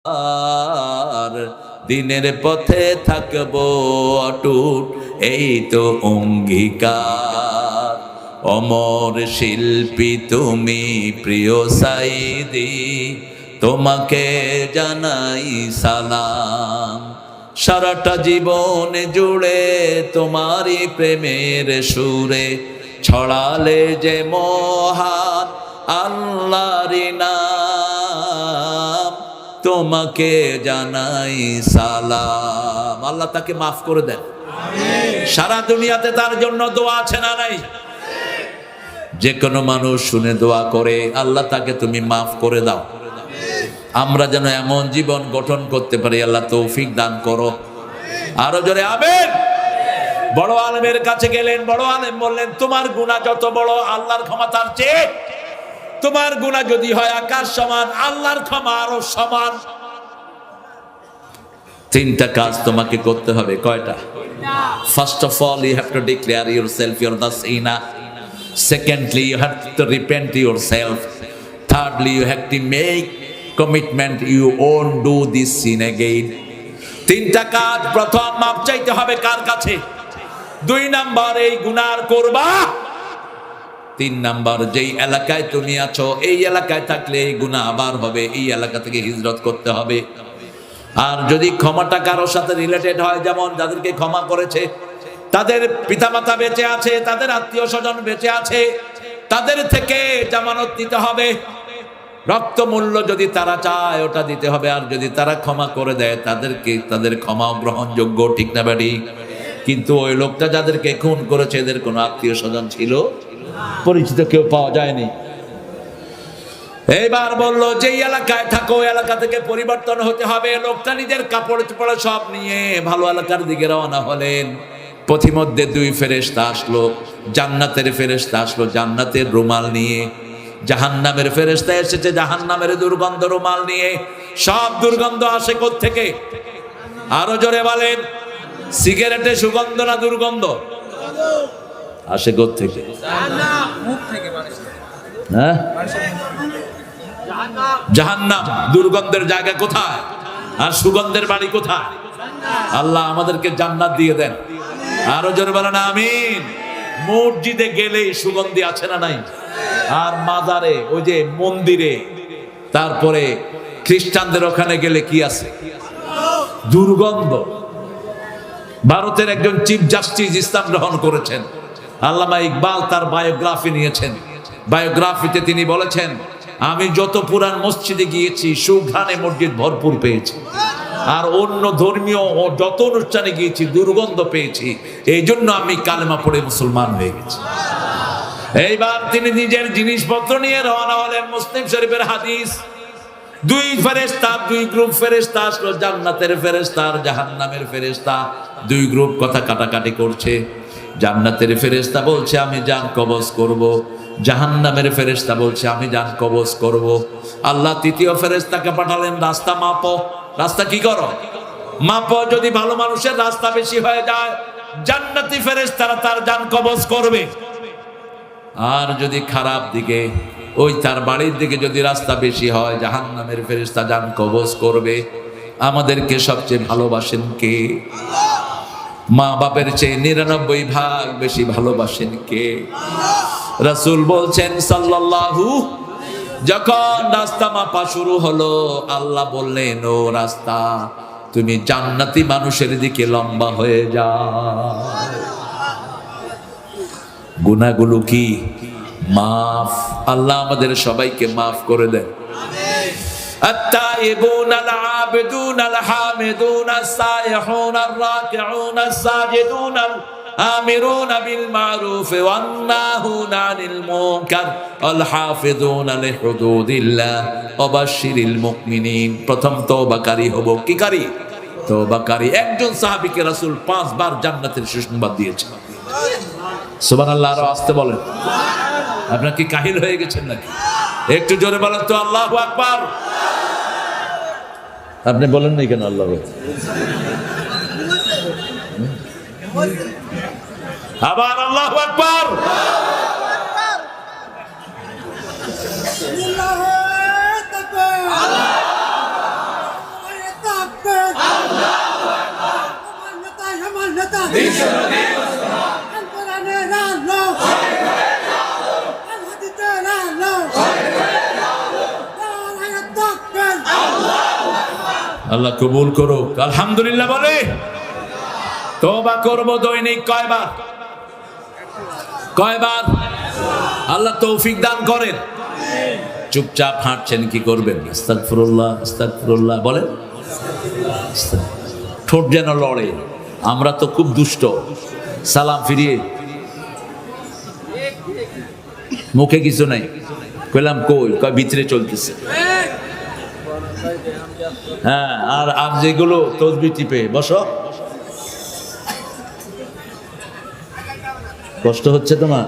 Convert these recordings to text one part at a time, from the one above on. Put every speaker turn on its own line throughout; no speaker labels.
আর দিনের পথে থাকবো অটুট, এই তো অঙ্গীকার। অমর শিল্পী তুমি প্রিয় সাইদি, তোমাকে জানাই সালাম। সারাটা জীবন জুড়ে তোমারই প্রেমের সুরে ছড়ালে যে মহান আল্লাহর নাম, তোমাকে জানাই সালাম। আল্লাহ তাকে মাফ করে দেন। সারা দুনিয়াতে তার জন্য দোয়া আছে না নাই? যে কোনো মানুষ শুনে দোয়া করে, আল্লাহ তাকে তুমি মাফ করে দাও। আমরা যেন এমন জীবন গঠন করতে পারি, আল্লাহ তৌফিক দান করো। আরো জোরে আমিন। বড় আলেমের কাছে গেলেন, বড় আলেম বললেন, তোমার গুনাহ যত বড় আল্লাহর ক্ষমা তার চেয়ে, তোমার গুনাহ যদি হয় আকাশ সমান, আল্লাহর ক্ষমা আরো সমান। তিনটা কাজ তোমাকে করতে হবে। কয়টা? First of all, you have to declare yourself you are the sinner. Secondly, you have to repent yourself. Thirdly, you have to make commitment you won't do this sin again. তিনটা কাজ। প্রথম, মাপ চাইতে হবে কার কাছে? 2 নাম্বার, এই গুনাহ করবা। 3 নাম্বার, যেই এলাকায় তুমি আছো এই এলাকায় থাকলে এই গুনাহ আবার হবে, এই এলাকা থেকে হিজরত করতে হবে। আর যদি ক্ষমাটা কারোর সাথে রিলেটেড হয়, যেমন যাদেরকে ক্ষমা করেছে তাদের পিতামাতা বেঁচে আছে, তাদের আত্মীয় স্বজন বেঁচে আছে, তাদের থেকে জামানত দিতে হবে। রক্ত মূল্য যদি তারা চায় ওটা দিতে হবে। আর যদি তারা ক্ষমা করে দেয় তাদেরকে, তাদের ক্ষমাও গ্রহণযোগ্য, ঠিক না বাড়ি? কিন্তু ওই লোকটা যাদেরকে খুন করেছে এদের কোনো আত্মীয় স্বজন ছিল, পরিচিত কেউ পাওয়া যায়নি। এইবার বলল, যেই এলাকায় থাকো এলাকা থেকে পরিবর্তন হতে হবে। লোকটা নিজের কাপড় চোপড় সব নিয়ে ভালো এলাকার দিকে রওনা হলেন। পথিমধ্যে 2 ফেরেশতা আসলো, জান্নাতের ফেরেশতা আসলো জান্নাতের রুমাল নিয়ে, জাহান্নামের ফেরেশতা এসেছে জাহান্নামের দুর্গন্ধ রুমাল নিয়ে। সব দুর্গন্ধ আসে কোত্থেকে? আরো জোরে বলেন। সিগারেটে সুগন্ধ না দুর্গন্ধ আসে কোত্থেকে? হ্যাঁ, জাহান্নাম। দুর্গন্ধের জায়গা কোথায় আর সুগন্ধের বাড়ি কোথায়? আল্লাহ আমাদেরকে জান্নাত দিয়ে দেন। আরো জোরে বলেন আমিন। মসজিদে গেলেই সুগন্ধি আছে না নাই? আর মাজারে, ওই যে মন্দিরে, তারপরে খ্রিস্টানদের ওখানে গেলে কি আছে? দুর্গন্ধ। ভারতের একজন চিফ জাস্টিস ইসলাম গ্রহণ করেছেন, আল্লামা ইকবাল, তার বায়োগ্রাফি নিয়েছেন। বায়োগ্রাফিতে তিনি বলেছেন, আমি যত পুরান মসজিদে গিয়েছি সুঘ্রাণে মসজিদ ভরপুর পেয়েছি, আর অন্য ধর্মীয় ও যত অনুষ্ঠানে গিয়েছি দুর্গন্ধ পেয়েছি, এই জন্য আমি কালেমা পড়ে মুসলমান হয়ে গেছি। এইবার তিনি নিজের জিনিসপত্র নিয়ে রওনা হলেন। মুসলিম শরীফের হাদিস। 2 ফেরেশতা, 2 গ্রুপ ফেরেশতা আসলো, জান্নাতের ফেরেশতা আর জাহান্নামের ফেরেশতা। 2 গ্রুপ কথা কাটাকাটি করছে। জান্নাতের ফেরেশতা বলছে আমি জান কবজ করব, জাহান্নামের ফেরেশতা বলছে আমি জান কবজ করব। আল্লাহ 3য় ফেরেশতাকে পাঠালেন, রাস্তা মাপো। রাস্তা কি করো? মাপো। যদি ভালো মানুষের রাস্তা বেশি হয়ে যায় জান্নাতি ফেরেশতারা তার জান কবজ করবে, আর যদি খারাপ দিকে, ওই তার বাড়ির দিকে যদি রাস্তা বেশি হয় জাহান্নামের ফেরেশতা জান কবজ করবে। আমাদেরকে সবচেয়ে ভালোবাসেন কে? মা বাপের চেয়ে 99 ভাগ বেশি ভালোবাসেন কে? রাসূল বলছেন সাল্লাল্লাহু, যখন রাস্তা মাপা শুরু হলো আল্লাহ বললেন, ও রাস্তা তুমি জান্নাতি মানুষের দিকে লম্বা হয়ে যাও। গুনাহগুলো কি? মাফ। আল্লাহ আমাদের সবাইকে মাফ করে দেন। التائبون العابدون الحامدون السائحون الراكعون الساجدون الآمرون بالمعروف والناهون عن المنكر والحافظون لحدود الله وبشر المؤمنين। প্রথম তওবাকারী হব। কি কারি? তওবাকারী। একজন সাহাবীকে রাসূল 5 বার জান্নাতের সুসংবাদ দিয়েছেন। সুবহানাল্লাহ। আরো আসতে বলেন। আপনারা কি কাহিল হয়ে গেছেন নাকি? একটু জোরে বলেন তো আল্লাহু আকবার। আপনি বলেন না কেন আল্লাহু আকবার? আবার আল্লাহু আকবার। আল্লাহ কবুল করুক। আলহামদুলিল্লাহ বলে। তওবা করব দৈনিক কয়বার? কয়বার? আল্লাহ তৌফিক দান করেন। চুপচাপ হাঁটছেন, কি করবেন? আস্তাগফিরুল্লাহ আস্তাগফিরুল্লাহ বলেন। ঠোঁট যেন লড়ে। আমরা তো খুব দুষ্ট। সালাম ফিরিয়ে মুখে কিছু নাই, কইলাম কই, কয় ভিতরে চলতেছে। হ্যাঁ, আর যেগুলো তসবিহ টিপে বসো। কষ্ট হচ্ছে তোমার?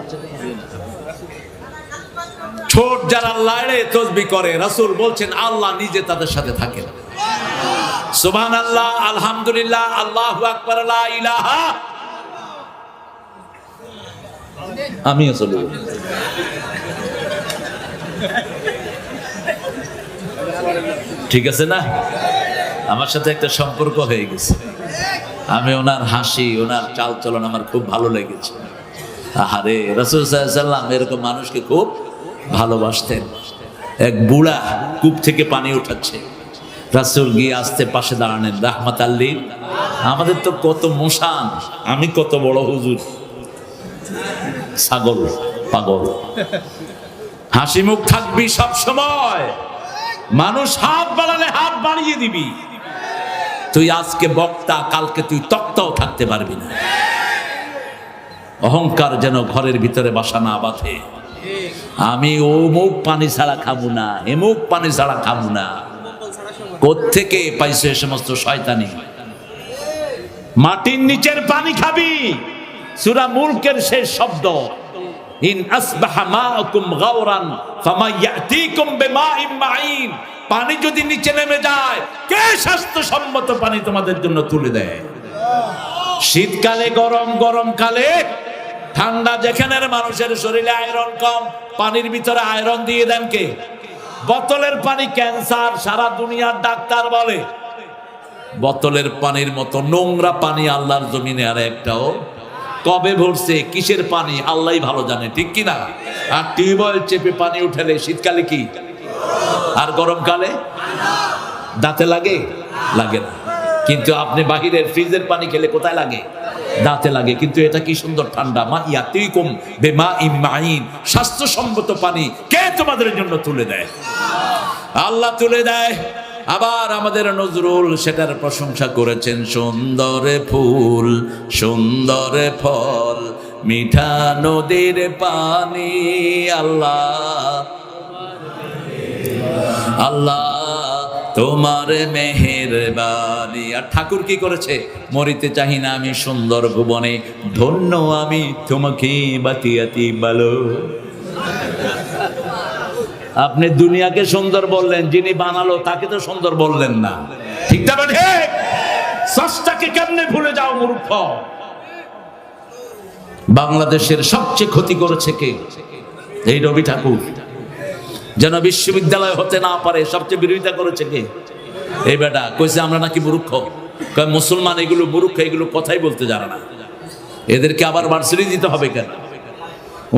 ঠোঁট যারা লাড়ে তসবিহ করে, রাসূল বলছেন আল্লাহ নিজে তাদের সাথে থাকেন। সুবহানাল্লাহ, আলহামদুলিল্লাহ, আল্লাহু আকবার, লা ইলাহা। আমিও চলে যাব। ঠিক আছে না? আমার সাথে একটা সম্পর্ক হয়ে গেছে। আমি ওনার হাসি, ওনার চালচলন আমার খুব ভালো লেগেছে। আরে রাসূল সাল্লাল্লাহু আলাইহি ওয়াসাল্লাম এরকম মানুষকে খুব ভালোবাসতেন। এক বুড়া কূপ থেকে পানি উঠাচ্ছে, রাসূল গিয়ে আস্তে পাশে দাঁড়ালেন, রাহমাতাল লিল। আমাদের তো কত মোশান, আমি কত বড় হুজুর, ছাগল পাগল। হাসি মুখ থাকবি সব সময়। মানুষ হাত বাড়ালে হাত বাড়িয়ে দিবি। তুই আজকে বক্তা, কালকে তুই তক্তাও থাকতে পারবি না। অহংকার যেন ঘরের ভিতরে বাসা না বাঁধে। আমি ও মুখ পানি ছাড়া খাবো না, এমুক পানি ছাড়া খাবো না। কোত্থেকে পাইছো এ সমস্ত শয়তানি? মাটির নিচের পানি খাবি। সূরা মুলকের শেষ শব্দ, ইন আসবাহা মাউকুম গাওরান ফামায়াতিকুম বিমাইন মাইন। পানি যদি নিচে নেমে যায়, কে স্বাস্থ্যসম্মত পানি তোমাদের জন্য তুলে দেয়? শীতকালে গরম, গরমকালে ঠান্ডা। যেখানের মানুষের শরীরে আয়রন কম, পানির ভিতরে আয়রন দিয়ে দেন কে? বোতলের পানি ক্যান্সার। সারা দুনিয়ার ডাক্তার বলে বোতলের পানির মতো নোংরা পানি আল্লাহর জমিনে আর একটাও কবে ভরছে, কিসের পানি আল্লাহই ভালো জানে, ঠিক কিনা? আর টিউবওয়েল চেপে পানি উঠালে শীতকালে কি, আর গরমকালে দাঁতে লাগে? লাগে না। কিন্তু আপনি বাহিরের ফ্রিজের পানি খেলে কোথায় লাগে? দাঁতে লাগে। কিন্তু এটা কি সুন্দর ঠান্ডা। মা ইয়াতিকুম বিমাইন মাইন, স্বাস্থ্যসম্মত পানি কে তোমাদের জন্য তুলে দেয়? আল্লাহ তুলে দেয়। আবার আমাদের নজরুল সেটার প্রশংসা করেছেন, সুন্দর ফুল সুন্দর ফল মিঠা নদীর পানি। আল্লাহ আল্লাহ তোমার মেহেরবানি। আর ঠাকুর কি করেছে? মরিতে চাহি না আমি সুন্দর ভুবনে, ধন্য আমি তোমাকে বাতিয়াতি বলো। আপনি দুনিয়াকে সুন্দর বললেন, যিনি বানালো তাকে তো সুন্দর বললেন না। ঠিক না? ঠিক। স্রষ্টাকে কেমনে ভুলে যাও মূর্খ? বাংলাদেশের সবচেয়ে ক্ষতি করেছে কে? এই রবি ঠাকুর। যেন বিশ্ববিদ্যালয় হতে না পারে সবচেয়ে বিরোধিতা করেছে কে? এই বেটা কইছে আমরা নাকি মূর্খ। মুসলমান এগুলো মূর্খ, এগুলো কথাই বলতে জানে না। এদেরকে আবার ভার্সিটি দিতে হবে কেন?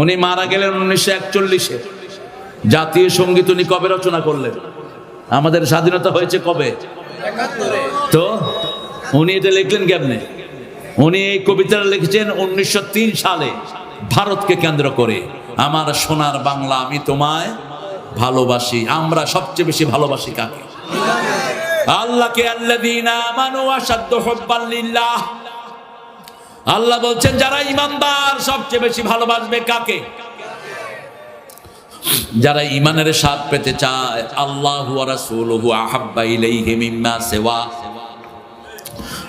উনি মারা গেলেন 1941-এ। জাতীয় সঙ্গীত উনি কবে রচনা করলেন? আমাদের স্বাধীনতা হয়েছে কবে? তো উনি এটা লিখলেন কেমনে? উনি এই কবিতাটা লিখেছেন 1903 সালে, ভারতকে কেন্দ্র করে। আমার সোনার বাংলা আমি তোমায় ভালোবাসি। আমরা সবচেয়ে বেশি ভালোবাসি কাকে? আল্লাহকে। আল্লাযীনা আমানু আশাদ্দু হুব্বান লিল্লাহ। আল্লাহ বলছেন যারা ঈমানদার সবচেয়ে বেশি ভালোবাসবে কাকে? যারা ঈমানের স্বাদ পেতে চায়। আল্লাহু ওয়া রাসূলুহু আহাব্বা ইলাইহি মিম্মা সিওয়া।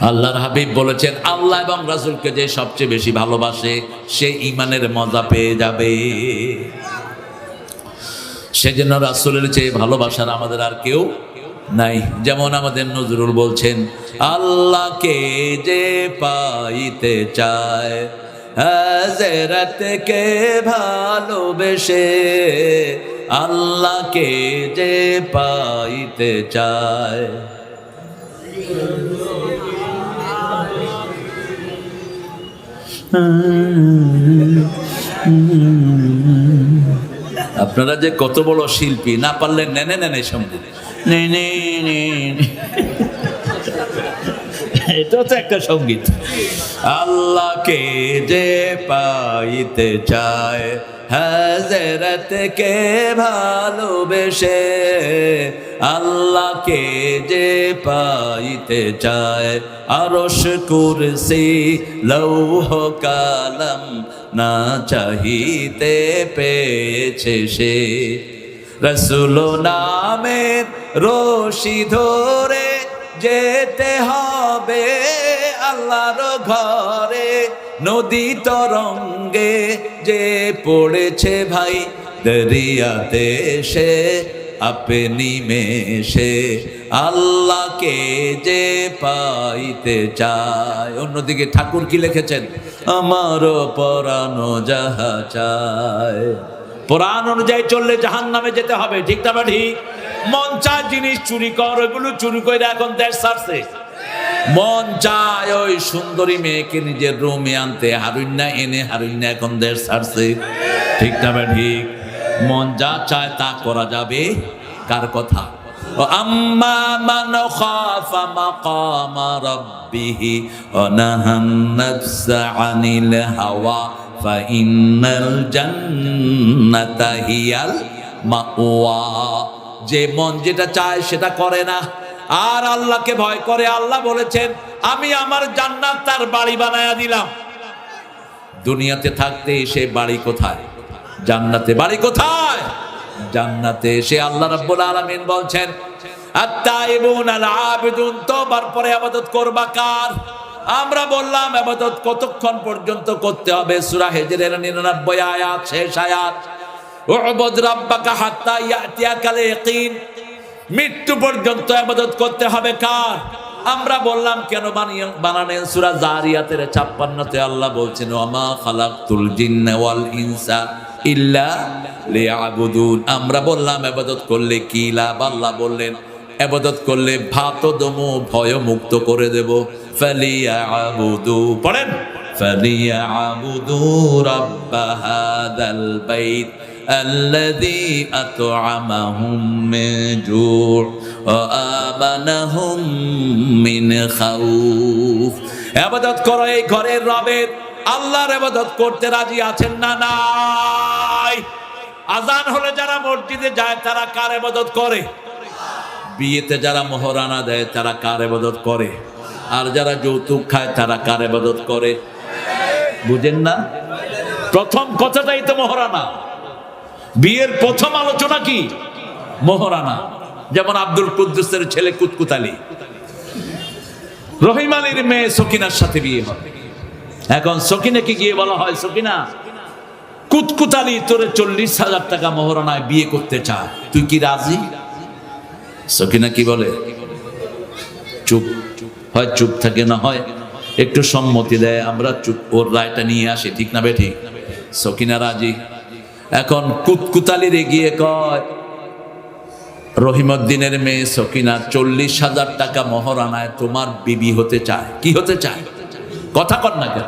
আল্লাহর হাবিব বলেছেন আল্লাহ এবং রাসূলকে যে সবচেয়ে বেশি ভালোবাসে সে ঈমানের মজা পেয়ে যাবে। সেজন্য রাসূলের চেয়ে ভালোবাসার আমাদের আর কেউ নাই। যেমন আমাদের নজরুল বলছেন, আল্লাহকে যে পাইতে চায় হাজরতকে ভালোবেসে, আল্লাহকে যে পাইতে চায়। আপনারা যে কত বড় শিল্পী, না পারলে নেনে নেনে সঙ্গীত, এটা তো একটা সঙ্গীত। আল্লাহকে যে পাইতে চায় হযরতকে ভালোবেসে, আল্লাহকে যে পাইতে চায় আরশ কুরসি লৌহ কালাম না চাহিতে পেয়েছে সে। রসুল নামের রশি ধরে যেতে হবে আল্লাহর ঘরে, নদী তরঙ্গে যে পড়েছে ভাই দরিয়াতে সে আপনি মেশে, আল্লাহকে যে পাইতে চায়। অন্যদিকে ঠাকুর কি লিখেছেন? আমারও পরাণ যাহা চায়। কোরআন অনুযায়ী চললে জাহান্নামে যেতে হবে, ঠিক না ঠিক? মন চায় জিনিস চুরি কর, ওগুলো চুরি করে এখন দেশ ছাড়ছে। মন চায় ওই সুন্দরী মেয়েকে নিজের রুমে আনতে, হারুন্না এনে হারুন্না এখন দেশ ছাড়ছে, ঠিক না ঠিক? মন যা চায় তা করা যাবে, কার কথা? আম্মা মান খাফা মাকামা রাব্বিহি ওয়া নাহান নাফসা আনিল হাওয়া ফাইন্নাল জান্নাতা হিয়াল মাওয়া। যে মন যেটা চায় সেটা করে না আর আল্লাহকে ভয় করে, আল্লাহ বলেছেন আমি আমার জান্নাত তার বাড়ি বানায়া দিলাম। দুনিয়াতে থাকতে সে বাড়ি কোথায়? জান্নাতে। বাড়ি কোথায়? জান্নাতে। সে আল্লাহ রাব্বুল আলামিন বলছেন আত-তাইবুন আল-আবিদুন, তওবার পরে ইবাদত করবা কার? আমরা বললাম ইবাদত কতক্ষণ পর্যন্ত করতে হবে? সূরা হিজরের 99 আয়াত, শেষ আয়াত, উ'বুদ রাব্বাকা হাত্তা ইয়াতিয়াকাল ইয়াকিন। মৃত্যু পর্যন্ত ইবাদত করতে হবে কার? আমরা বললাম কেন বানালেন? সূরা জারিয়াতের 56তে আল্লাহ বলছেন ওয়ামা খালাকতুল জিন্না ওয়াল ইনসা ইল্লা লিয়াবুদুন। আমরা বললাম ইবাদত করলে কি লাভ? আল্লাহ বললেন ইবাদত করলে ভাত দমু ভয় মুক্ত করে দেব। ফালিয়াবুদু, পড়েন, ফালিয়াবুদু রাব্ব হাদাল বাইত الذي أطعمهم من جوع وآمنهم من خوف। ইবাদত করো এই ঘরের রবের, আল্লাহর ইবাদত করতে রাজি আছেন না? নাই। আজান হলে যারা মসজিদে যায় তারা কার ইবাদত করে? বিয়েতে যারা মোহরানা দেয় তারা কার ইবাদত করে? আর যারা যৌতুক খায় তারা কার ইবাদত করে? বুঝেন না? প্রথম কথাটাই তো মোহরানা। বিয়ের প্রথম আলোচনা কি? মোহরানা। যেমন আব্দুল কুদ্দুসের ছেলে কুতকুত আলী, রহিম আলীর মেয়ে সকিনার সাথে বিয়ে হয়। এখন সকিনাকে গিয়ে বলা হয় সকিনা, কুতকুত আলী তোরে 40,000 টাকা মোহরানায় বিয়ে করতে চায়, তুই কি রাজি? সকিনা কি বলে? চুপ। হয় চুপ থাকে, না হয় একটু সম্মতি দেয়, আমরা চুপ, ওর রায়টা নিয়ে আসি, ঠিক না বেঠিক? সকিনা রাজি। এখন কুতকুতালিরে গিয়ে কয় রহিমউদ্দিনের মেয়ে সকিনা 40,000 টাকা মোহরানায় তোমার বিবি হতে চায়। কি হতে চায়? কথা কর না কেন?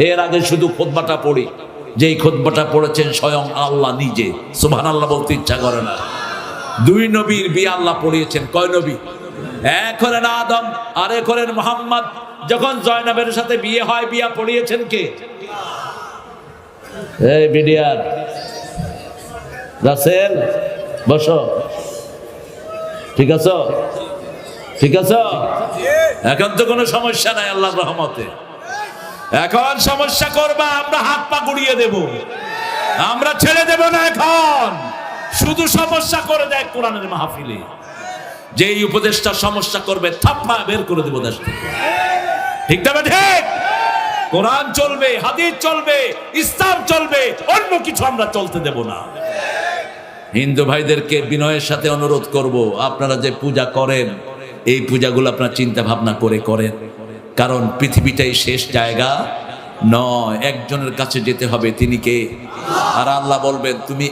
এর আগে শুধু খুতবাটা পড়ি, যেই খুতবাটা পড়েছেন স্বয়ং আল্লাহ নিজে, সুবহানাল্লাহ বলতে ইচ্ছা করে না। 2 নবীর বিয়ে আল্লাহ পড়িয়েছেন। কয় নবী? এক হলেন আদম আর এক হলেন মুহাম্মদ। যখন জয়নবের সাথে বিয়ে হয়, বিয়া পড়িয়েছেন কে? এই বিডিআর রাসেল, বসো, ঠিক আছে? ঠিক আছে? এখন তো কোনো সমস্যা নাই আল্লাহর রহমতে। এখন সমস্যা করবা, আমরা হাত পা গুড়িয়ে দেব, আমরা ছেড়ে দেব না। এখন শুধু সমস্যা করে দেয় কোরআনের মাহফিলে। যেই উপদেশটা সমস্যা করবে থাপ্পা বের করে দেব দেশ থেকে, ঠিক না ঠিক? কোরআন চলবে, হাদিস চলবে, ইসলাম চলবে, অন্য কিছু আমরা চলতে দেব না। হিন্দু ভাইদেরকে বিনয়ের সাথে অনুরোধ করব, আপনারা যে পূজা করেন এই পূজাগুলো আপনারা চিন্তা ভাবনা করে করেন, কারণ পৃথিবীটাই শেষ জায়গা নয়। একজনের কাছে যেতে হবে, তিনি কে? আর আল্লাহ বলবেন তুমি